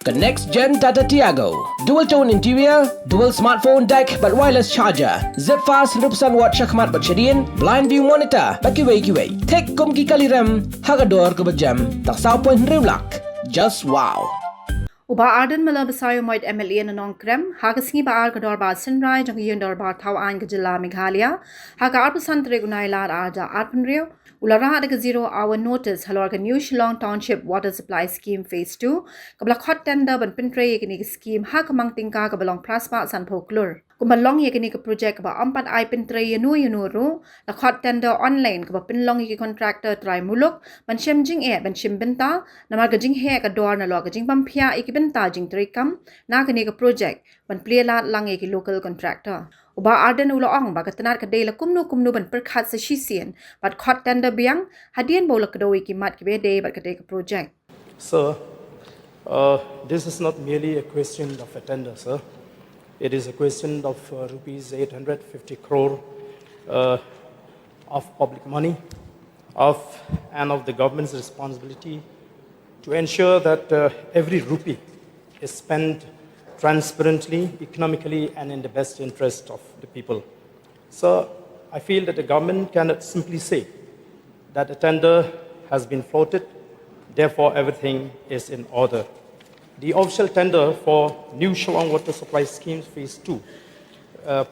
The next gen Tata Tiago. Dual tone interior, dual smartphone deck but wireless charger. Zip fast 100% watt shakmat bercedian, blind view monitor, baki way. Take kum ki kaliram, hagador ke bejam, tak saw point rewlak. Just wow. Uba Arden Mala Basayo Moit MLA na non krem, Hagasingi ba Argador ba Sunrise, ang yundor ba Tawan Gajila Meghalaya, Haga Arpasan Tregunai Lada Arja Arpenrio, Ulara Adaga 0 hour notice, Halorga New Shillong Township Water Supply Scheme Phase 2, Kabla hot tender ban Myntri Yegini Scheme, Hakamang Tinka Kabalong Praspa Sanpo Klur. Kumalong Yegini project ba Ampat I Myntri Yanu, the hot tender online, Kaba Pinlong Yegi Contractor Try Muluk, Ban Shim Jing E, Ban Shim Benta, Namaga Jing He Kador na Loga Jing Pampia Ikibenta Jing Trikam, Nakaniga project, Ban Pynïaid Lang Yegi local contractor. Uba Arden Uloong Bagatanar Kadela Kumnu Ban Perkat sa Shisian, but hot tender biang, Hadian Bola Kadowi Kimat Kibe Day but Kadeka project. Sir, this is not merely a question of a tender, sir. It is a question of rupees 850 crore of public money and of the government's responsibility to ensure that every rupee is spent transparently, economically, and in the best interest of the people. So I feel that the government cannot simply say that a tender has been floated, therefore everything is in order. The official tender for New Shillong Water Supply Scheme Phase 2,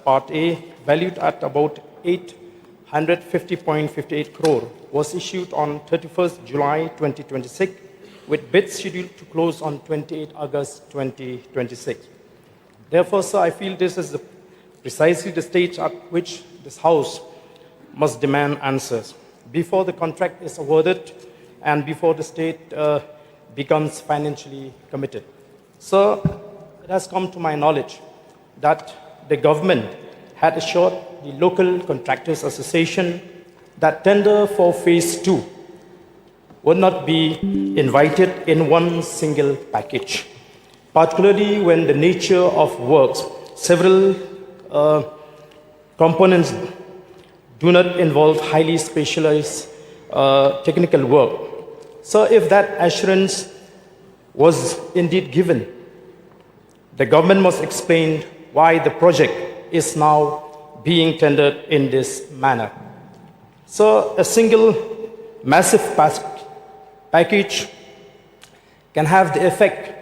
Part A, valued at about 850.58 crore, was issued on 31st July 2026, with bids scheduled to close on 28 August 2026. Therefore, sir, I feel this is precisely the stage at which this House must demand answers before the contract is awarded and before the state becomes financially committed. So it has come to my knowledge that the government had assured the local contractors association that tender for phase 2 would not be invited in one single package, particularly when the nature of works, several components do not involve highly specialized technical work. So if that assurance was indeed given, the government must explain why the project is now being tendered in this manner. So a single massive package can have the effect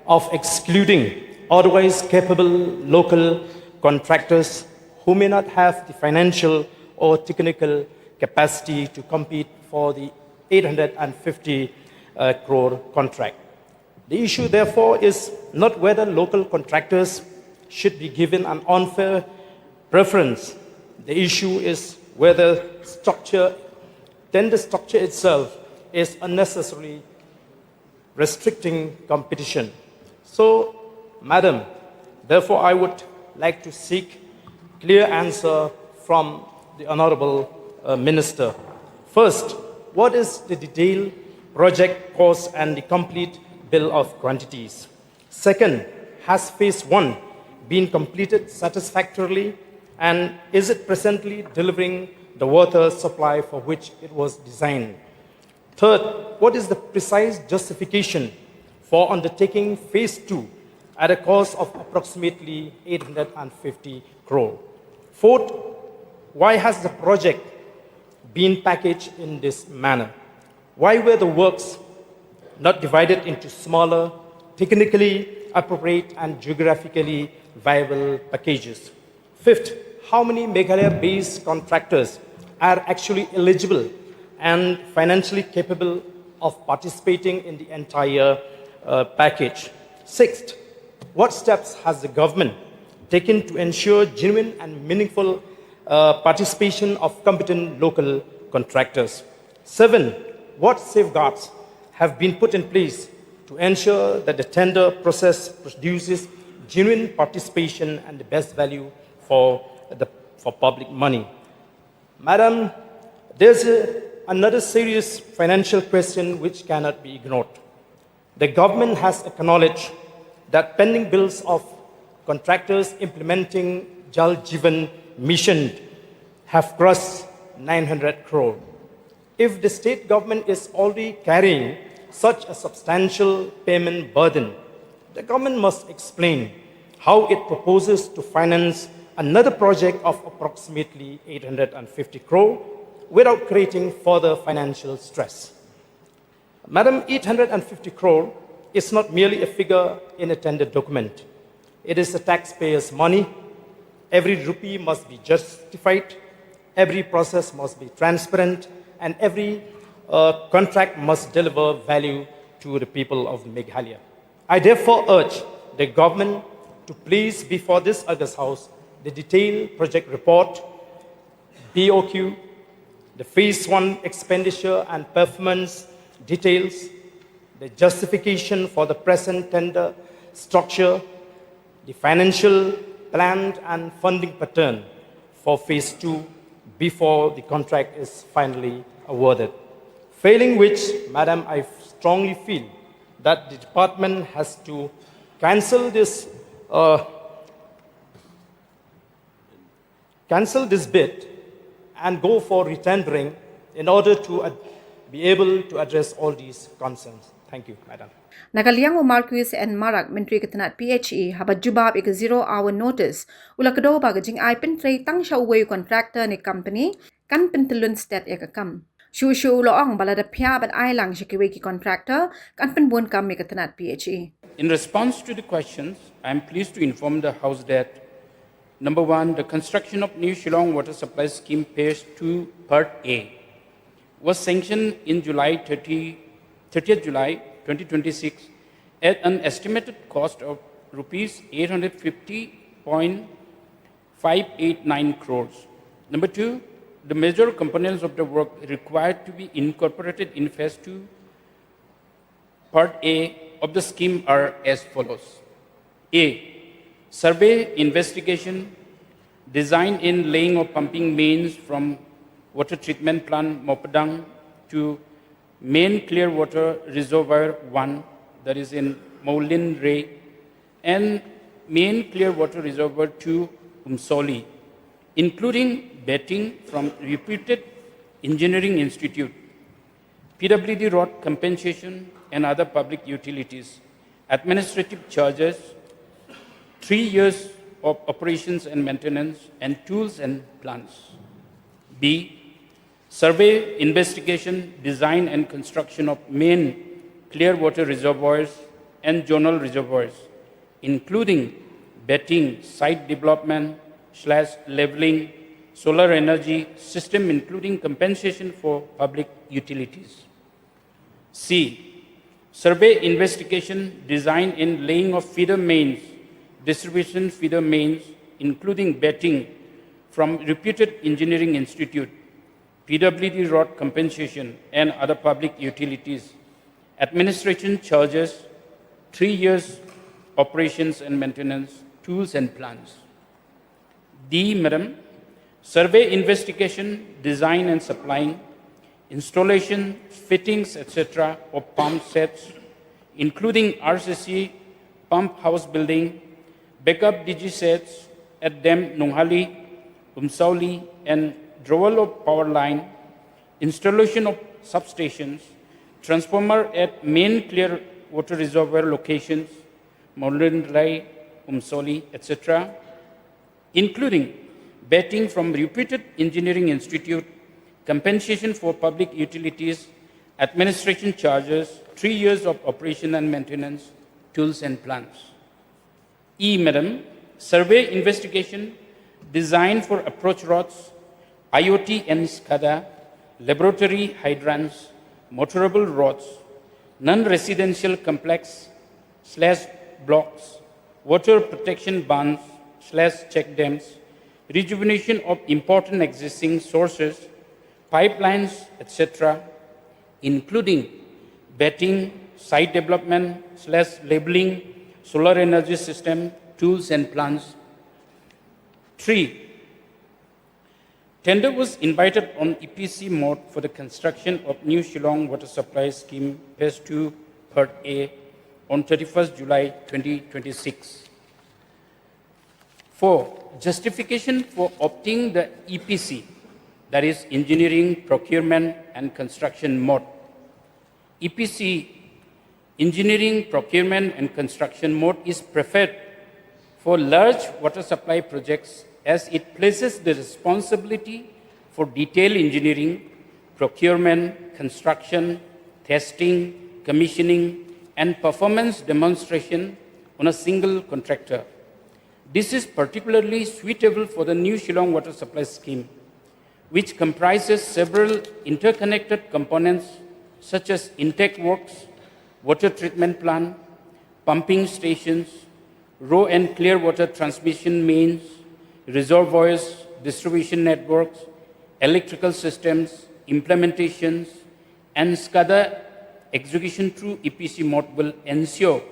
of excluding otherwise capable local contractors who may not have the financial or technical capacity to compete for the 850 crore contract. The issue, therefore, is not whether local contractors should be given an unfair preference. The issue is whether tender structure itself is unnecessarily restricting competition. So, Madam, therefore, I would like to seek clear answer from the Honorable Minister. First, what is the detailed project cost and the complete bill of quantities? Second, has phase 1 been completed satisfactorily, and is it presently delivering the water supply for which it was designed? Third, what is the precise justification for undertaking phase 2 at a cost of approximately 850 crore? Fourth, why has the project been packaged in this manner? Why were the works not divided into smaller, technically appropriate and geographically viable packages? Fifth, how many Meghalaya-based contractors are actually eligible and financially capable of participating in the entire package? Sixth, what steps has the government taken to ensure genuine and meaningful participation of competent local contractors? Seven, what safeguards have been put in place to ensure that the tender process produces genuine participation and the best value for public money? Madam, there's another serious financial question which cannot be ignored. The government has acknowledged that pending bills of contractors implementing Jal Jeevan Mission have crossed 900 crore. If the state government is already carrying such a substantial payment burden, the government must explain how it proposes to finance another project of approximately 850 crore without creating further financial stress. Madam, 850 crore is not merely a figure in a tender document. It is the taxpayers' money. Every rupee must be justified, every process must be transparent, and every contract must deliver value to the people of Meghalaya. I therefore urge the government to place before this August House the detailed project report, BOQ, the Phase 1 expenditure and performance details, the justification for the present tender structure, the financial plan and funding pattern for Phase 2 before the contract is finally awarded. Failing which, Madam, I strongly feel that the department has to cancel this bid and go for retendering in order to be able to address all these concerns. Thank you, Madam. Nagaliang o Marquis and Marak Myntri ketenat PHE habat jubab ik 0-hour notice ula kedo ba gajing ai Myntri tang sha uwe contractor ni company kan pentelun stat ekakam. Shu loong balada Phiah bat ai lang shikiwe ki contractor kan pen Bunkam mi ketenat PHE. In response to the questions, I am pleased to inform the House that number 1, the construction of new Shillong Water Supply Scheme Phase 2 Part A was sanctioned in 30th July 2026 at an estimated cost of rupees 850.589 crores. Number 2, the major components of the work required to be incorporated in Phase 2 Part A of the scheme are as follows. A. Survey, investigation, design in laying of pumping mains from water treatment plant Mopadang to main clear water reservoir 1, that is in Maulin Ray, and main clear water reservoir 2, Umsoli, including betting from reputed engineering institute, PWD road compensation and other public utilities, administrative charges, 3 years of operations and maintenance, and tools and plants. B. Survey, investigation, design and construction of main clear water reservoirs and zonal reservoirs, including betting, site development / leveling, solar energy system, including compensation for public utilities. C. Survey, investigation, design in laying of feeder mains, distribution feeder mains, including betting from reputed engineering institute, PWD road compensation and other public utilities, administration charges, 3 years operations and maintenance, tools and plans. D, Madam, survey, investigation, design and supplying, installation, fittings, etc. of pump sets, including RCC, pump house building, backup DG sets at Dam Nunghali, Umsauli, and drawal of power line, installation of substations, transformer at main clear water reservoir locations, Maulin, Umsoli, etc., including betting from reputed engineering institute, compensation for public utilities, administration charges, 3 years of operation and maintenance, tools and plants. E, Madam, survey, investigation, design for approach roads, IoT and SCADA, laboratory hydrants, motorable roads, non-residential complex / blocks, water protection bunds / check dams, rejuvenation of important existing sources, pipelines, etc., including betting, site development / labeling, solar energy system, tools and plants. 3. Tender was invited on EPC mode for the construction of new Shillong Water Supply Scheme Phase 2 Part A on 31st July 2026. 4. Justification for opting the EPC, that is engineering, procurement and construction mode. EPC engineering, procurement, and construction mode is preferred for large water supply projects as it places the responsibility for detailed engineering, procurement, construction, testing, commissioning, and performance demonstration on a single contractor. This is particularly suitable for the new Shillong water supply scheme, which comprises several interconnected components such as intake works, water treatment plant, pumping stations, raw and clear water transmission mains, reservoirs, distribution networks, electrical systems, implementations, and SCADA execution through EPC mode will ensure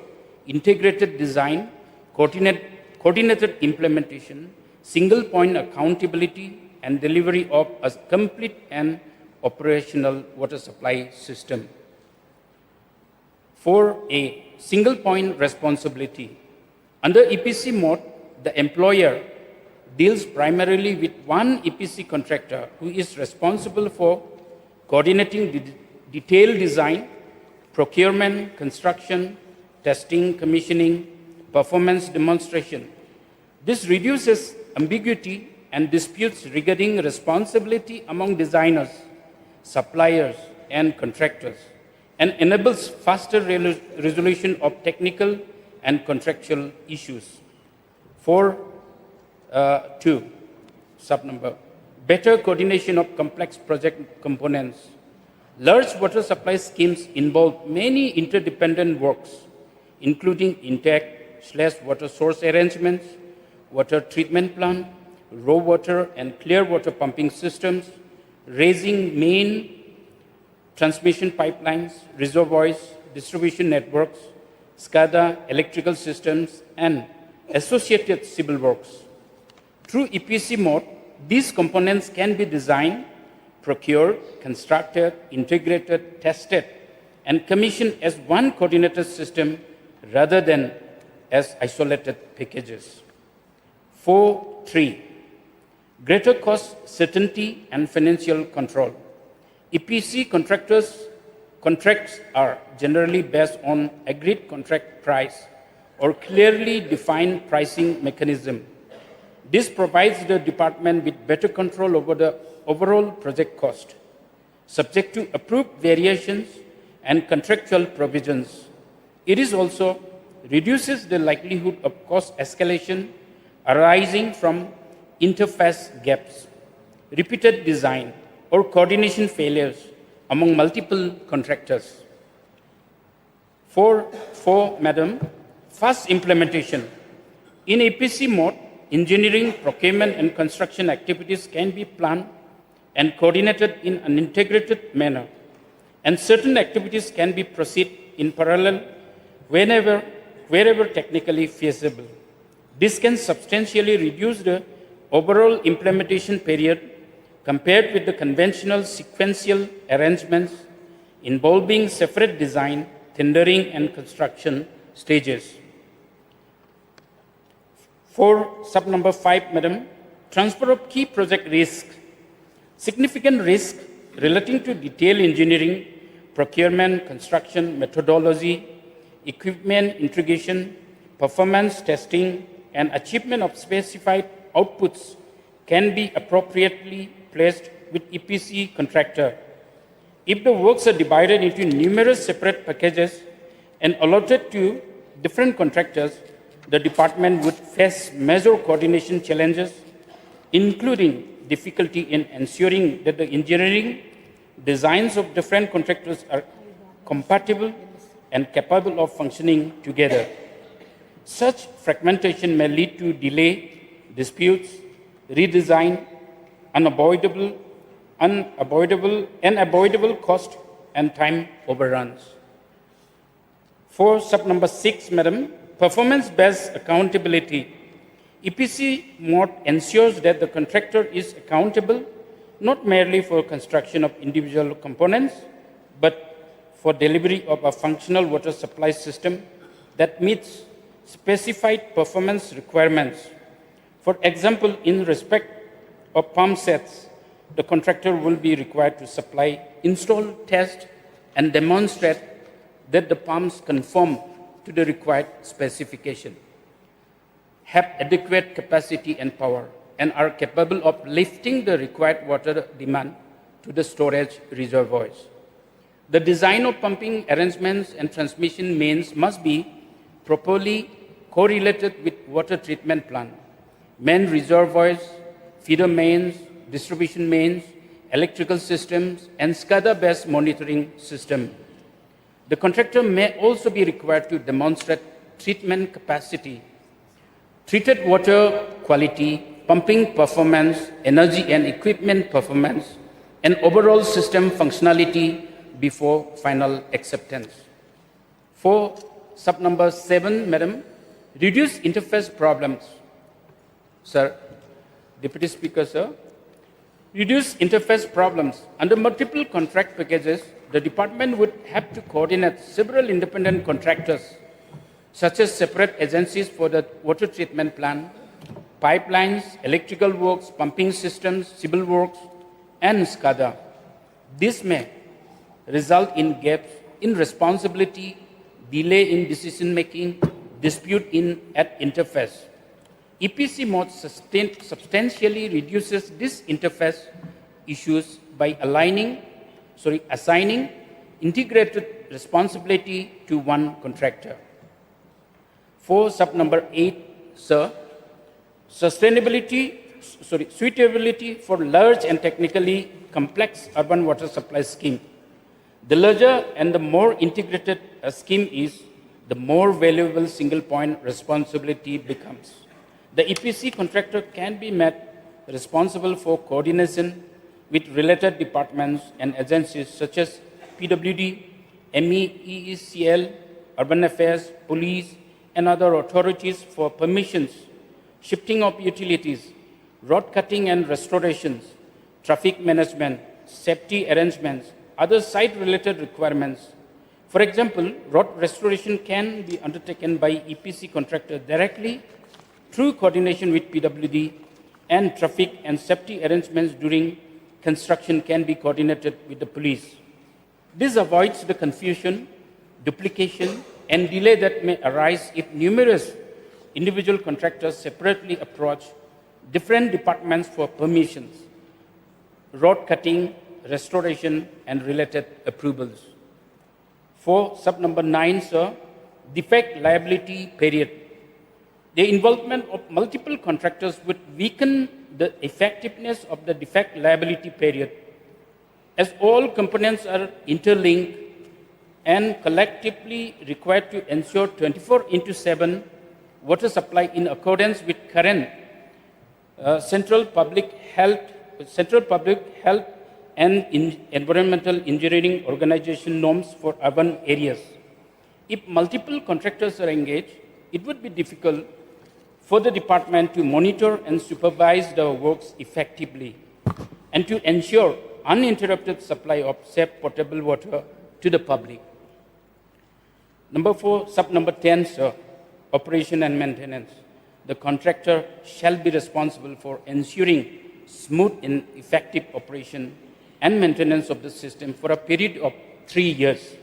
integrated design, coordinated implementation, single point accountability, and delivery of a complete and operational water supply system. 4A, single point responsibility. Under EPC mode, the employer deals primarily with one EPC contractor who is responsible for coordinating the detailed design, procurement, construction, testing, commissioning, performance demonstration. This reduces ambiguity and disputes regarding responsibility among designers, suppliers, and contractors, and enables faster resolution of technical and contractual issues. 4.2, subnumber, better coordination of complex project components. Large water supply schemes involve many interdependent works, including intake/water source arrangements, water treatment plant, raw water and clear water pumping systems, raising main transmission pipelines, reservoirs, distribution networks, SCADA, electrical systems, and associated civil works. Through EPC mode, these components can be designed, procured, constructed, integrated, tested, and commissioned as one coordinated system rather than as isolated packages. 4.3, greater cost certainty and financial control. EPC contracts are generally based on agreed contract price or clearly defined pricing mechanism. This provides the department with better control over the overall project cost, subject to approved variations and contractual provisions. It is also reduces the likelihood of cost escalation arising from interface gaps, repeated design, or coordination failures among multiple contractors. 4, Madam, fast implementation. In EPC mode, engineering, procurement, and construction activities can be planned and coordinated in an integrated manner, and certain activities can be proceed in parallel wherever technically feasible. This can substantially reduce the overall implementation period compared with the conventional sequential arrangements involving separate design, tendering, and construction stages. 4, 5, Madam, transfer of key project risk. Significant risk relating to detailed engineering, procurement, construction, methodology, equipment integration, performance testing, and achievement of specified outputs can be appropriately placed with EPC contractor. If the works are divided into numerous separate packages and allotted to different contractors, the department would face major coordination challenges, including difficulty in ensuring that the engineering designs of different contractors are compatible and capable of functioning together. Such fragmentation may lead to delay, disputes, redesign, unavoidable cost, and time overruns. 4, 6, Madam, performance-based accountability. EPC mode ensures that the contractor is accountable not merely for construction of individual components, but for delivery of a functional water supply system that meets specified performance requirements. For example, in respect of pump sets, the contractor will be required to supply, install, test, and demonstrate that the pumps conform to the required specification, have adequate capacity and power, and are capable of lifting the required water demand to the storage reservoirs. The design of pumping arrangements and transmission mains must be properly correlated with water treatment plant, main reservoirs, feeder mains, distribution mains, electrical systems, and SCADA-based monitoring system. The contractor may also be required to demonstrate treatment capacity, treated water quality, pumping performance, energy and equipment performance, and overall system functionality before final acceptance. For sub number 7, Madam, reduce interface problems. Sir, Deputy Speaker, sir. Reduce interface problems. Under multiple contract packages, the department would have to coordinate several independent contractors, such as separate agencies for the water treatment plant, pipelines, electrical works, pumping systems, civil works, and SCADA. This may result in gaps in responsibility, delay in decision-making, dispute at interface. EPC mode substantially reduces this interface issues by assigning integrated responsibility to one contractor. For sub number 8, sir, suitability for large and technically complex urban water supply scheme. The larger and the more integrated a scheme is, the more valuable single point responsibility becomes. The EPC contractor can be made responsible for coordination with related departments and agencies such as PWD, MEECL, Urban Affairs, Police, and other authorities for permissions, shifting of utilities, road cutting and restorations, traffic management, safety arrangements, other site-related requirements. For example, road restoration can be undertaken by EPC contractor directly through coordination with PWD, and traffic and safety arrangements during construction can be coordinated with the police. This avoids the confusion, duplication, and delay that may arise if numerous individual contractors separately approach different departments for permissions, road cutting, restoration, and related approvals. For sub number 9, sir, defect liability period. The involvement of multiple contractors would weaken the effectiveness of the defect liability period, as all components are interlinked and collectively required to ensure 24/7 water supply in accordance with current central public health and environmental engineering organization norms for urban areas. If multiple contractors are engaged, it would be difficult for the department to monitor and supervise the works effectively and to ensure uninterrupted supply of safe potable water to the public. Number 4, sub number 10, sir, operation and maintenance. The contractor shall be responsible for ensuring smooth and effective operation and maintenance of the system for a period of 3 years.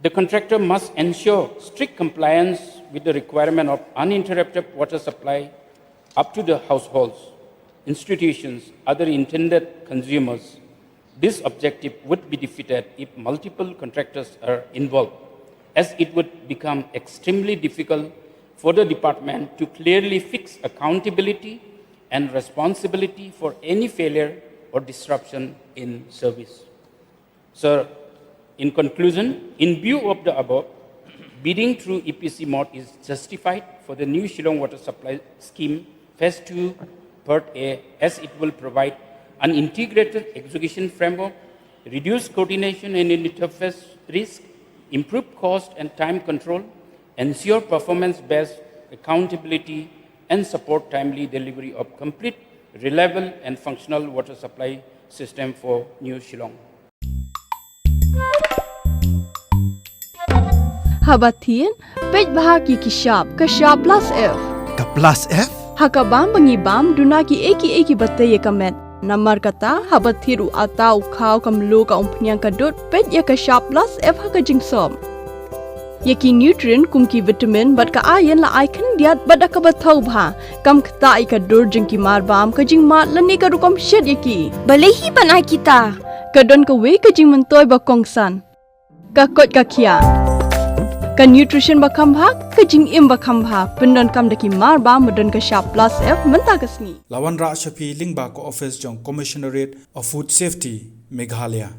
The contractor must ensure strict compliance with the requirement of uninterrupted water supply up to the households, institutions, other intended consumers. This objective would be defeated if multiple contractors are involved, as it would become extremely difficult for the department to clearly fix accountability and responsibility for any failure or disruption in service. Sir, in conclusion, in view of the above, bidding through EPC mode is justified for the new Shillong Water Supply Scheme Phase 2, Part A, as it will provide an integrated execution framework, reduce coordination and interface risk, improve cost and time control, ensure performance-based accountability, and support timely delivery of complete, reliable, and functional water supply system for New Shillong. Habatin, page bahagi kishap, kashap plus F. Ka plus F? Hakabam bangibam, dunaki eki batay kamet. Namar kata habat thiru atau kau kamlu ka umpnyang kadut pet ya ka sharp plus F ha ka jingsom. Yaki nutrient kumki vitamin bat ka iron la icon diat bat ka bathau bha kam kta I ka dur jingki marbam ka jing mat lani ka rukom shed yaki. Balehi panai kita. Kadon ka we ka jing mentoy ba kongsan. Ka kot ka kia. Ka nutrition ba khambha ka jing im ba khambha pendon kam daki marbam medon ka sharp plus F menta ka sngi. Lawan Ra Shafi Lingba ko office jong Commissionerate of Food Safety Meghalaya.